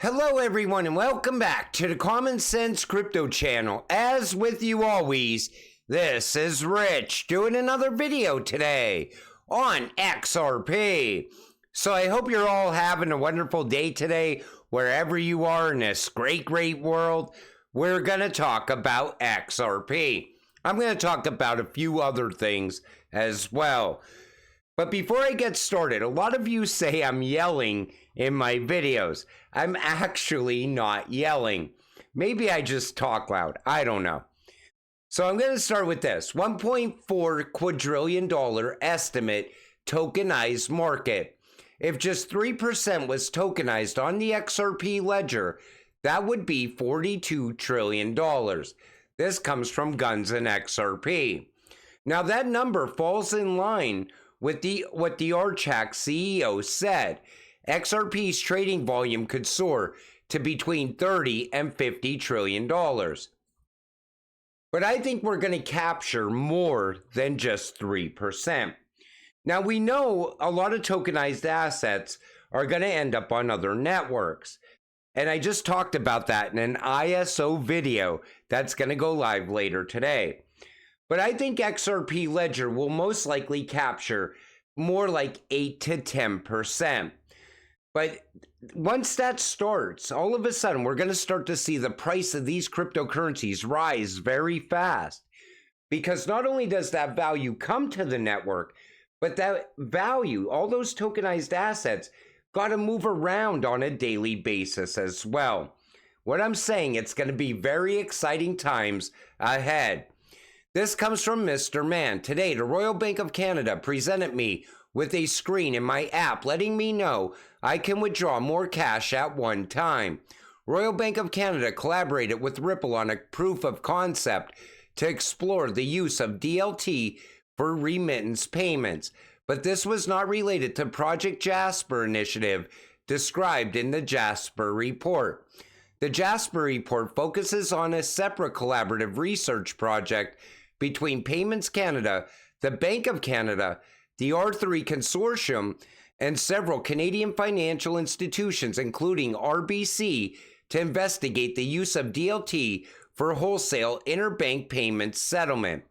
Hello everyone and welcome back to the Common Sense Crypto channel. As with you always, this is Rich doing another video today on XRP. So I hope you're all having a wonderful day today wherever you are in this great world. We're going to talk about XRP. I'm going to talk about a few other things as well. But before I get started, a lot of you say I'm yelling in my videos. I'm actually not yelling. Maybe I just talk loud. I don't know. So I'm going to start with this. $1.4 quadrillion estimate tokenized market. If just 3% was tokenized on the XRP ledger, that would be $42 trillion. This comes from Guns and XRP. Now that number falls in line with what the Archak CEO said. XRP's trading volume could soar to between 30 and $50 trillion. But I think we're going to capture more than just 3%. Now we know a lot of tokenized assets are going to end up on other networks. And I just talked about that in an ISO video that's going to go live later today. But I think XRP Ledger will most likely capture more like 8 to 10%. But once that starts, all of a sudden, we're going to start to see the price of these cryptocurrencies rise very fast. Because not only does that value come to the network, but that value, all those tokenized assets, got to move around on a daily basis as well. What I'm saying, it's going to be very exciting times ahead. This comes from Mr. Man. Today, the Royal Bank of Canada presented me with a screen in my app letting me know I can withdraw more cash at one time. Royal Bank of Canada collaborated with Ripple on a proof of concept to explore the use of DLT for remittance payments, but this was not related to Project Jasper initiative described in the Jasper report. The Jasper report focuses on a separate collaborative research project between Payments Canada, the Bank of Canada, the R3 Consortium, and several Canadian financial institutions, including RBC, to investigate the use of DLT for wholesale interbank payments settlement.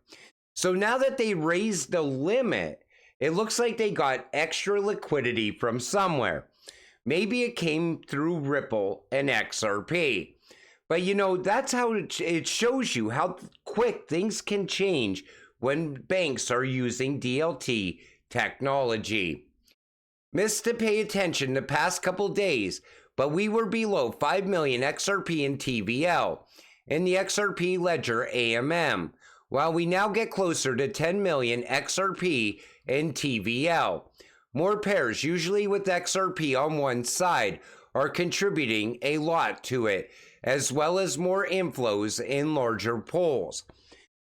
So now that they raised the limit, it looks like they got extra liquidity from somewhere. Maybe it came through Ripple and XRP. But you know, that's how it shows you how quick things can change when banks are using DLT technology. Missed to pay attention the past couple days, but we were below 5 million XRP and TVL in the XRP ledger AMM, while we now get closer to 10 million XRP and TVL. More pairs, usually with XRP on one side, are contributing a lot to it, as well as more inflows in larger pools.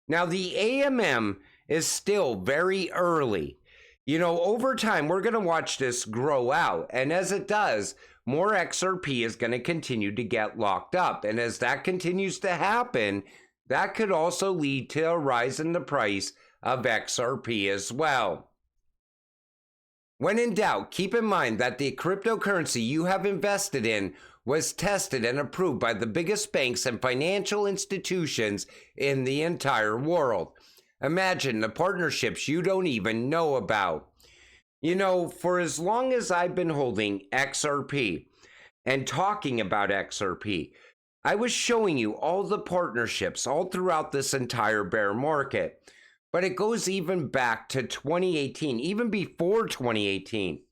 Now, the AMM is still very early. You know, over time, we're going to watch this grow out. And as it does, more XRP is going to continue to get locked up. And as that continues to happen, that could also lead to a rise in the price of XRP as well. When in doubt, keep in mind that the cryptocurrency you have invested in was tested and approved by the biggest banks and financial institutions in the entire world. Imagine the partnerships you don't even know about. You know, for as long as I've been holding XRP and talking about XRP, I was showing you all the partnerships all throughout this entire bear market. But it goes even back to 2018, even before 2018.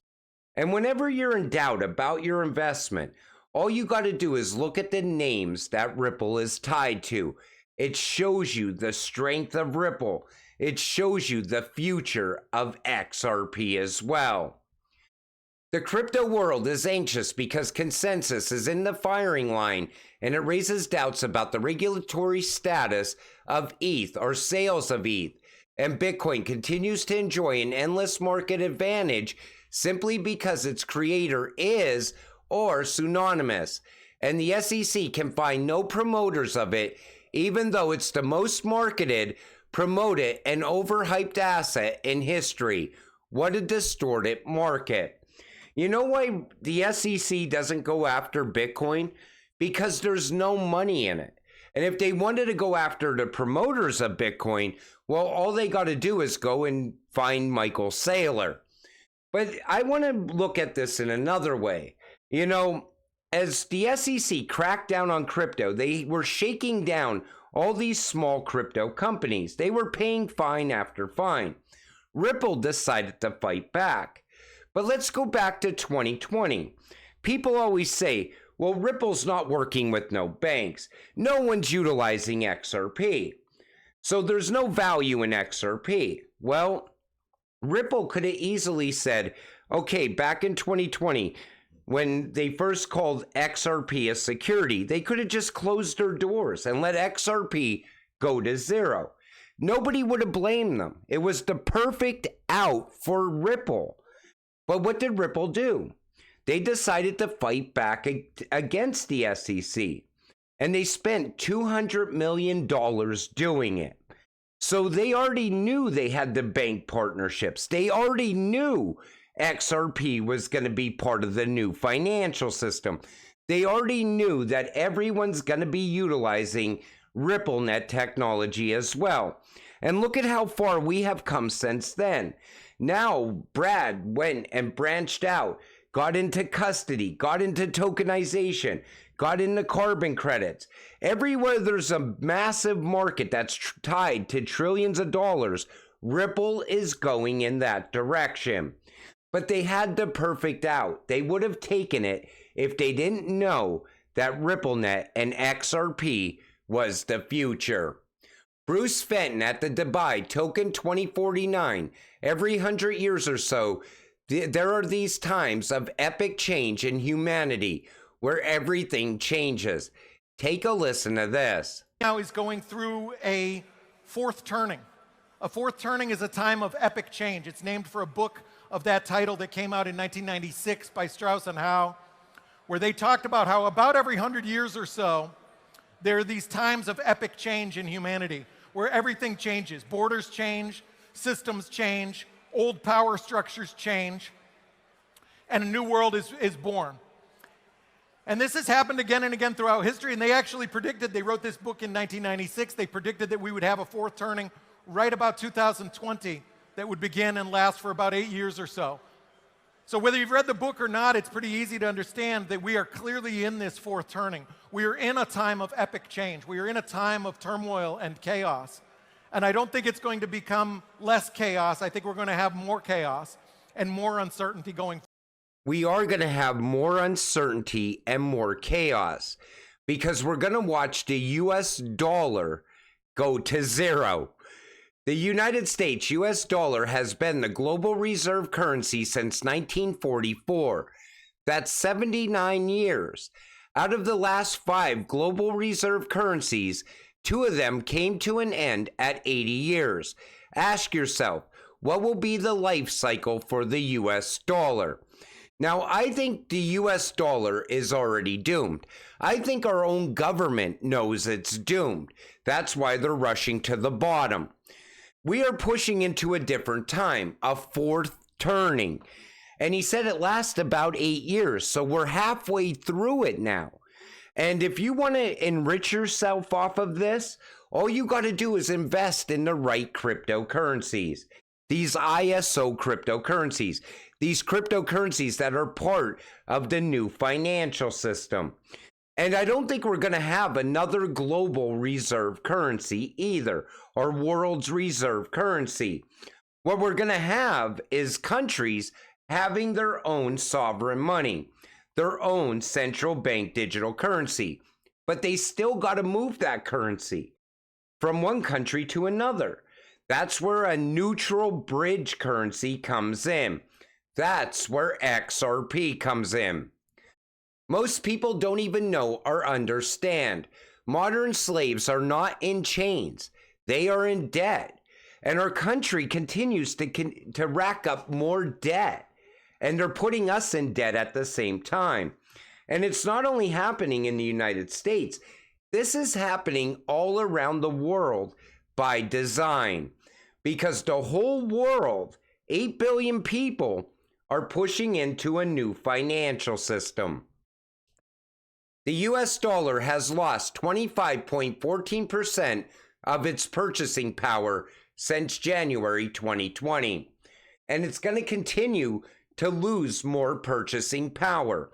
And whenever you're in doubt about your investment, all you got to do is look at the names that Ripple is tied to. It shows you the strength of Ripple. It shows you the future of XRP as well. The crypto world is anxious because consensus is in the firing line, and it raises doubts about the regulatory status of ETH or sales of ETH. And Bitcoin continues to enjoy an endless market advantage simply because its creator is or synonymous. And the SEC can find no promoters of it, even though it's the most marketed, promoted, and overhyped asset in history. What a distorted market. You know why the SEC doesn't go after Bitcoin? Because there's no money in it. And if they wanted to go after the promoters of Bitcoin, well, all they got to do is go and find Michael Saylor. But I want to look at this in another way. You know, as the SEC cracked down on crypto, they were shaking down all these small crypto companies. They were paying fine after fine. Ripple decided to fight back. But let's go back to 2020. People always say, well, Ripple's not working with no banks. No one's utilizing XRP. So there's no value in XRP. Well, Ripple could have easily said, okay, back in 2020, when they first called XRP a security, they could have just closed their doors and let XRP go to zero. Nobody would have blamed them. It was the perfect out for Ripple. But what did Ripple do? They decided to fight back against the SEC, and they spent $200 million doing it. So they already knew they had the bank partnerships. They already knew XRP was going to be part of the new financial system. They already knew that everyone's going to be utilizing RippleNet technology as well. And look at how far we have come since then. Now, Brad went and branched out, got into custody, got into tokenization, got into carbon credits. Everywhere there's a massive market that's tied to trillions of dollars, Ripple is going in that direction. But they had the perfect out. They would have taken it if they didn't know that RippleNet and XRP was the future. Bruce Fenton at the Dubai Token 2049. Every 100 years or so, there are these times of epic change in humanity where everything changes. Take a listen to this. Now he's going through a fourth turning. A fourth turning is a time of epic change. It's named for a book of that title that came out in 1996 by Strauss and Howe, where they talked about how about every 100 years or so, there are these times of epic change in humanity where everything changes. Borders change, systems change, old power structures change, and a new world is born. And this has happened again and again throughout history, and they actually predicted, they wrote this book in 1996, they predicted that we would have a fourth turning right about 2020 that would begin and last for about 8 years or so. So whether you've read the book or not, it's pretty easy to understand that we are clearly in this fourth turning. We are in a time of epic change. We are in a time of turmoil and chaos. And I don't think it's going to become less chaos. I think we're going to have more chaos and more uncertainty going forward. We are going to have more uncertainty and more chaos because we're going to watch the US dollar go to zero. The United States US dollar has been the global reserve currency since 1944. That's 79 years. Out of the last 5 global reserve currencies, 2 of them came to an end at 80 years. Ask yourself, what will be the life cycle for the US dollar? Now, I think the US dollar is already doomed. I think our own government knows it's doomed. That's why they're rushing to the bottom. We are pushing into a different time, a fourth turning. And he said it lasts about 8 years, so we're halfway through it now. And if you want to enrich yourself off of this, all you got to do is invest in the right cryptocurrencies. These ISO cryptocurrencies. These cryptocurrencies that are part of the new financial system. And I don't think we're going to have another global reserve currency either, or world's reserve currency. What we're going to have is countries having their own sovereign money, their own central bank digital currency. But they still got to move that currency from one country to another. That's where a neutral bridge currency comes in. That's where XRP comes in. Most people don't even know or understand. Modern slaves are not in chains. They are in debt. And our country continues to rack up more debt. And they're putting us in debt at the same time. And it's not only happening in the United States. This is happening all around the world by design. Because the whole world, 8 billion people, are pushing into a new financial system. The US dollar has lost 25.14% of its purchasing power since January 2020, and it's going to continue to lose more purchasing power.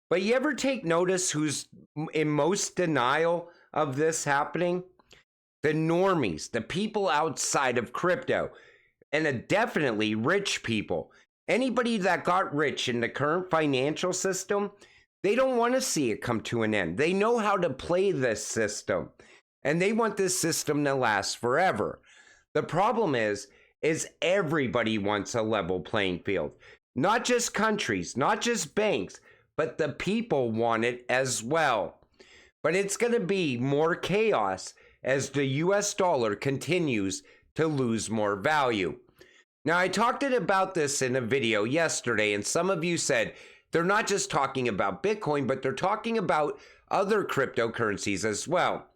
But you ever take notice who's in most denial of this happening? The normies, the people outside of crypto, and definitely rich people. Anybody that got rich in the current financial system, they don't want to see it come to an end. They know how to play this system, and they want this system to last forever. The problem is everybody wants a level playing field. Not just countries, not just banks, but the people want it as well. But it's going to be more chaos as the US dollar continues to lose more value. Now, I talked about this in a video yesterday, and some of you said they're not just talking about Bitcoin, but they're talking about other cryptocurrencies as well.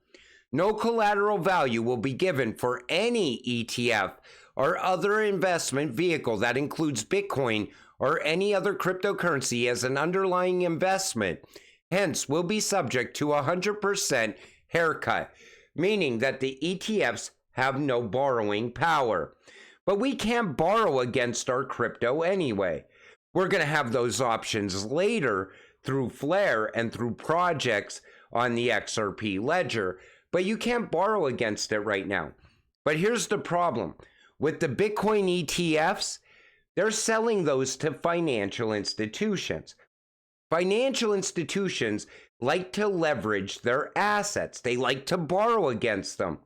No collateral value will be given for any ETF or other investment vehicle that includes Bitcoin or any other cryptocurrency as an underlying investment, hence will be subject to a 100% haircut, meaning that the ETFs have no borrowing power. But we can't borrow against our crypto anyway. We're going to have those options later through Flare and through projects on the XRP ledger, but you can't borrow against it right now. But here's the problem. With the Bitcoin ETFs, they're selling those to financial institutions. Financial institutions like to leverage their assets. They like to borrow against them.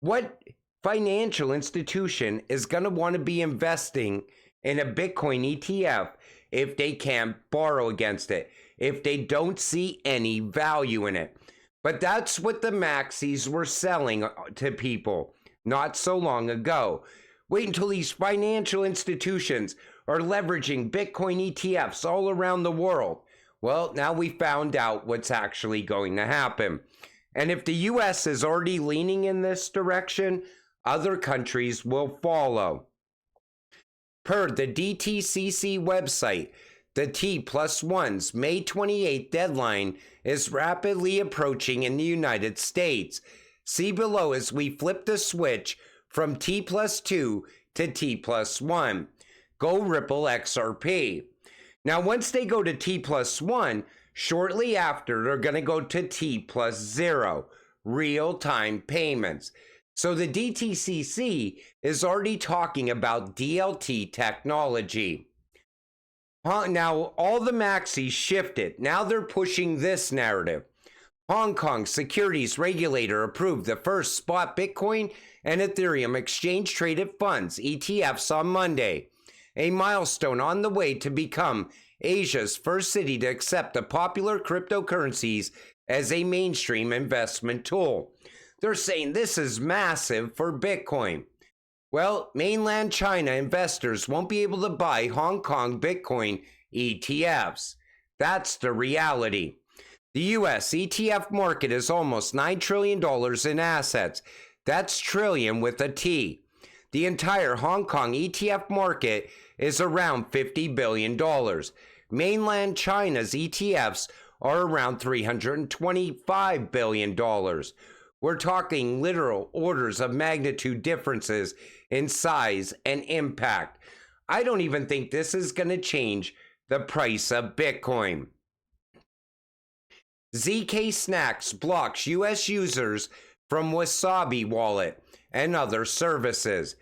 What financial institution is going to want to be investing in a Bitcoin ETF if they can't borrow against it, if they don't see any value in it? But that's what the maxis were selling to people not so long ago. Wait until these financial institutions are leveraging Bitcoin ETFs all around the world. Well, now we found out what's actually going to happen. And if the US is already leaning in this direction, other countries will follow. Per the DTCC website, the T+1's May 28th deadline is rapidly approaching in the United States. See below as we flip the switch from T+2 to T+1. Go Ripple XRP. Now, once they go to T+1, shortly after, they're going to go to T+0, real-time payments. So the DTCC is already talking about DLT technology. Now, all the maxis shifted. Now they're pushing this narrative. Hong Kong securities regulator approved the first spot Bitcoin and Ethereum exchange-traded funds, ETFs, on Monday, a milestone on the way to become Asia's first city to accept the popular cryptocurrencies as a mainstream investment tool. They're saying this is massive for Bitcoin. Well, mainland China investors won't be able to buy Hong Kong Bitcoin ETFs. That's the reality. The US ETF market is almost $9 trillion in assets. That's trillion with a T. The entire Hong Kong ETF market is around $50 billion. Mainland China's ETFs are around $325 billion. We're talking literal orders of magnitude differences in size and impact. I don't even think this is going to change the price of Bitcoin. ZK Snacks blocks US users from Wasabi Wallet and other services.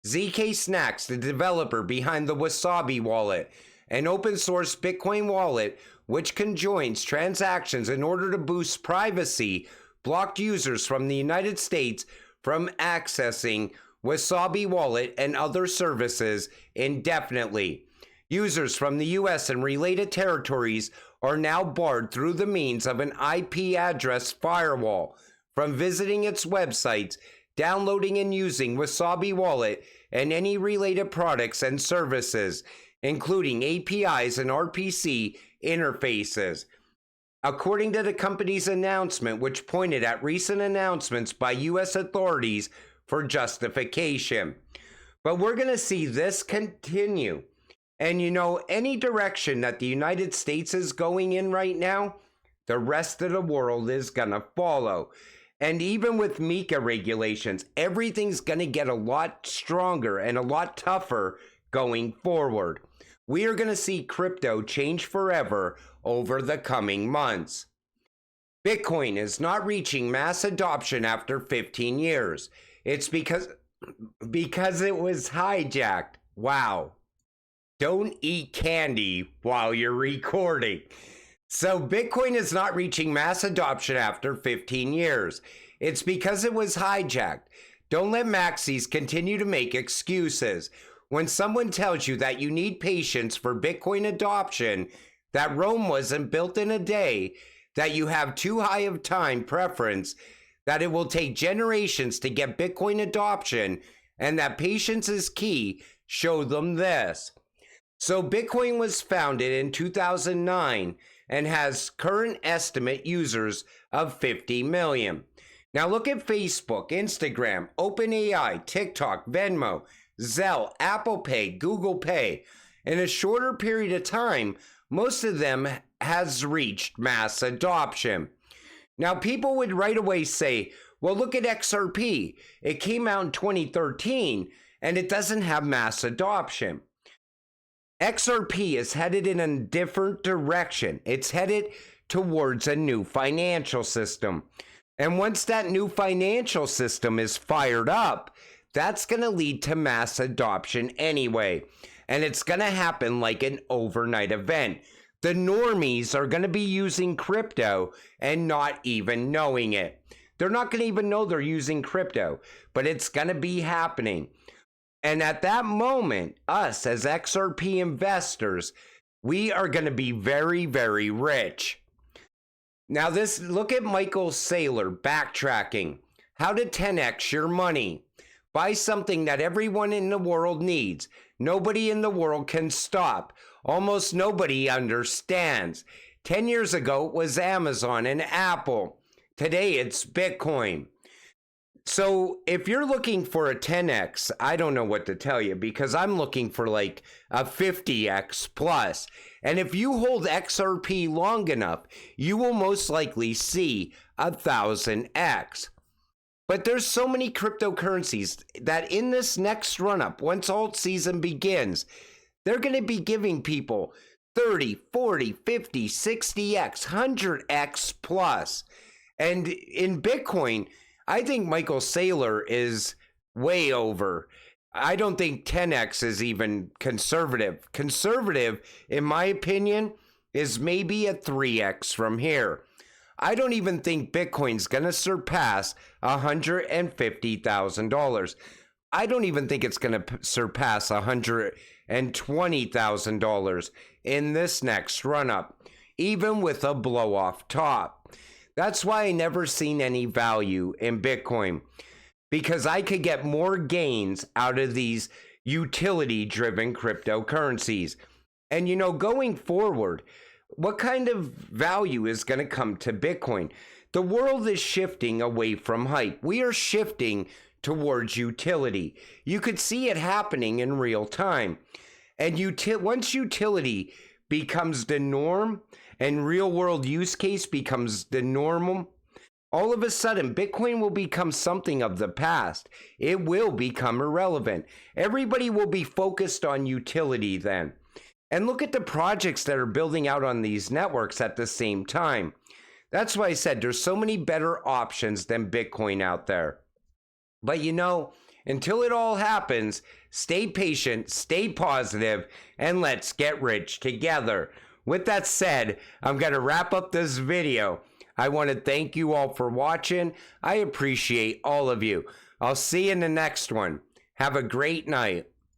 ZK Snacks, the developer behind the Wasabi Wallet, an open source Bitcoin wallet which conjoins transactions in order to boost privacy, blocked users from the United States from accessing Wasabi Wallet and other services indefinitely. Users from the US and related territories are now barred through the means of an IP address firewall from visiting its websites, downloading and using Wasabi Wallet and any related products and services, including APIs and RPC interfaces. According to the company's announcement, which pointed at recent announcements by US authorities for justification. But we're going to see this continue. And you know, any direction that the United States is going in right now, the rest of the world is gonna follow. And even with MiCA regulations, everything's gonna get a lot stronger and a lot tougher going forward. We are gonna see crypto change forever over the coming months. Bitcoin is not reaching mass adoption after 15 years. It's because it was hijacked. Wow. Don't eat candy while you're recording. So Bitcoin is not reaching mass adoption after 15 years. It's because it was hijacked. Don't let maxis continue to make excuses. When someone tells you that you need patience for Bitcoin adoption, that Rome wasn't built in a day, that you have too high of time preference, that it will take generations to get Bitcoin adoption, and that patience is key, show them this. So Bitcoin was founded in 2009 and has current estimate users of 50 million. Now look at Facebook, Instagram, OpenAI, TikTok, Venmo, Zelle, Apple Pay, Google Pay. In a shorter period of time, most of them has reached mass adoption. Now people would right away say, well, look at XRP. It came out in 2013 and it doesn't have mass adoption. XRP is headed in a different direction. It's headed towards a new financial system. And once that new financial system is fired up, that's going to lead to mass adoption anyway. And it's going to happen like an overnight event. The normies are going to be using crypto and not even knowing it. They're not going to even know they're using crypto, but it's going to be happening. And at that moment, us as XRP investors, we are going to be very, very rich. Now look at Michael Saylor backtracking. How to 10x your money. Buy something that everyone in the world needs. Nobody in the world can stop. Almost nobody understands. 10 years ago, it was Amazon and Apple. Today, it's Bitcoin. So if you're looking for a 10x, I don't know what to tell you, because I'm looking for like a 50x plus. And if you hold XRP long enough, you will most likely see 1,000x. But there's so many cryptocurrencies that in this next run up, once alt season begins, they're going to be giving people 30, 40, 50, 60x, 100x plus. And in Bitcoin, I think Michael Saylor is way over. I don't think 10x is even conservative. Conservative, in my opinion, is maybe a 3x from here. I don't even think Bitcoin's going to surpass $150,000. I don't even think it's going to surpass $120,000 in this next run-up, even with a blow-off top. That's why I never seen any value in Bitcoin, because I could get more gains out of these utility-driven cryptocurrencies. And you know, going forward, what kind of value is going to come to Bitcoin? The world is shifting away from hype. We are shifting towards utility. You could see it happening in real time. And once utility becomes the norm and real world use case becomes the normal, all of a sudden Bitcoin will become something of the past. It will become irrelevant. Everybody will be focused on utility then. And look at the projects that are building out on these networks at the same time. That's why I said there's so many better options than Bitcoin out there. But you know, until it all happens, stay patient, stay positive, and let's get rich together. With that said, I'm going to wrap up this video. I want to thank you all for watching. I appreciate all of you. I'll see you in the next one. Have a great night.